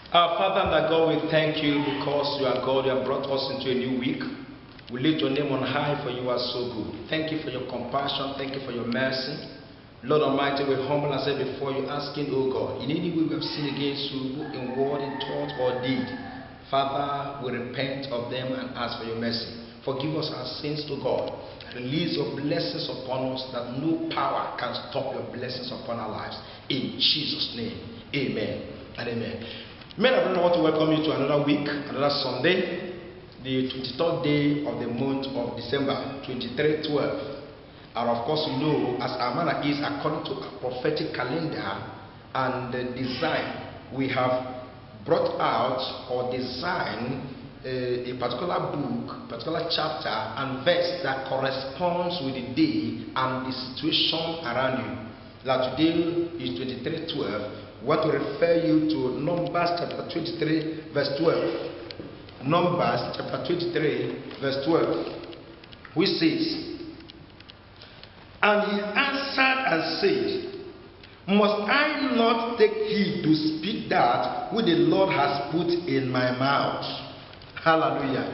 Our Father and our God, we thank you because you are God. You have brought us into a new week. We lift your name on high, for you are so good. Thank you for your compassion. Thank you for your mercy. Lord Almighty, we humble ourselves before you, asking, oh God, in any way we have sinned against you, in word, in thought, or deed, Father, we repent of them and ask for your mercy. Forgive us our sins to God. Release your blessings upon us, that no power can stop your blessings upon our lives. In Jesus' name, amen and amen. Men and brethren, I want to welcome you to another week, another Sunday, the 23rd day of the month of December, 23:12. And of course, you know, as our manner is, according to a prophetic calendar and the design, we have brought out or designed a particular book, particular chapter and verse that corresponds with the day and the situation around you. Like today is 23:12. We want to refer you to Numbers chapter 23 verse 12. Numbers chapter 23 verse 12, which says, "And he answered and said, Must I not take heed to speak that which the Lord has put in my mouth?" Hallelujah.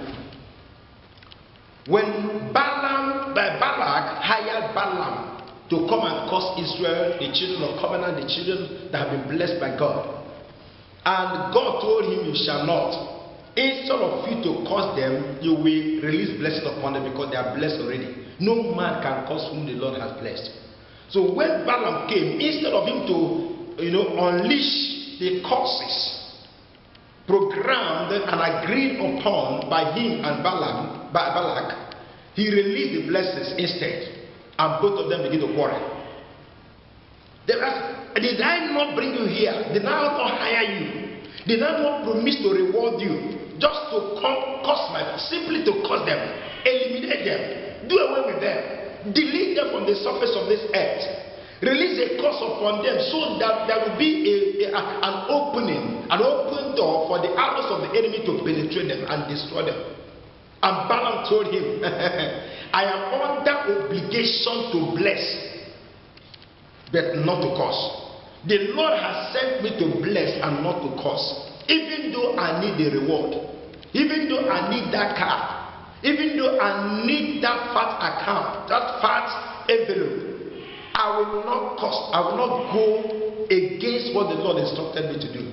When Balak hired Balaam to come and curse Israel, the children of covenant, the children that have been blessed by God, and God told him, "You shall not. Instead of you to curse them, you will release blessing upon them, because they are blessed already. No man can curse whom the Lord has blessed." So when Balaam came, instead of him to unleash the curses programmed and agreed upon by him and Balak, he released the blessings instead, and both of them begin to quarrel. Did I not bring you here? Did I not hire you? Did I not promise to reward you? Just to simply to curse them, eliminate them, do away with them, delete them from the surface of this earth, release a curse upon them, so that there will be an open door for the arrows of the enemy to penetrate them and destroy them. And Balaam told him, "I am under obligation to bless, but not to curse. The Lord has sent me to bless and not to curse. Even though I need the reward, even though I need that car, even though I need that fat account, that fat envelope, I will not curse. I will not go against what the Lord instructed me to do.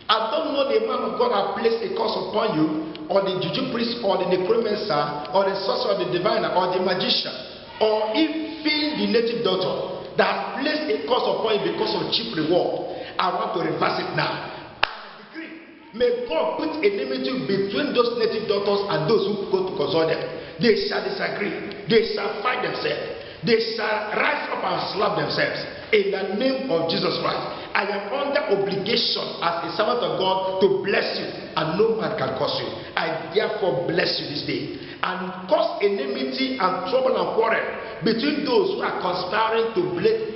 I don't know the man of God has placed a curse upon you, or the juju priest, or the necromancer, or the sorcerer, or the diviner, or the magician, or even the native doctor that has placed a curse upon you because of cheap reward. I want to reverse it now. I decree, may God put enmity between those native doctors and those who go to consult them. They shall disagree. They shall fight themselves. They shall rise up and slap themselves. In the name of Jesus Christ, I am under obligation as a servant of God to bless you, and no man can curse you. I therefore bless you this day, and cause enmity and trouble and quarrel between those who are conspiring to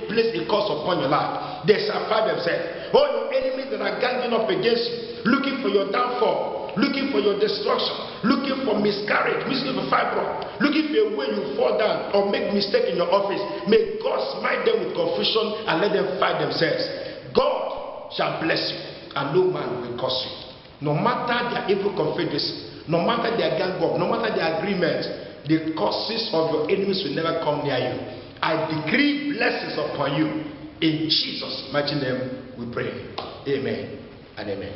place a curse upon your life. They shall fight themselves. All your enemies that are ganging up against you, looking for your downfall, looking for your destruction, looking for miscarriage, looking for fibroid, looking for a way you fall down or make mistake in your office, may God smite them with confusion and let them fight themselves. God shall bless you, and no man will curse you. No matter their evil confederacy, no matter their gang up, no matter their agreement, the curses of your enemies will never come near you. I decree blessings upon you. In Jesus' mighty name we pray. Amen and amen.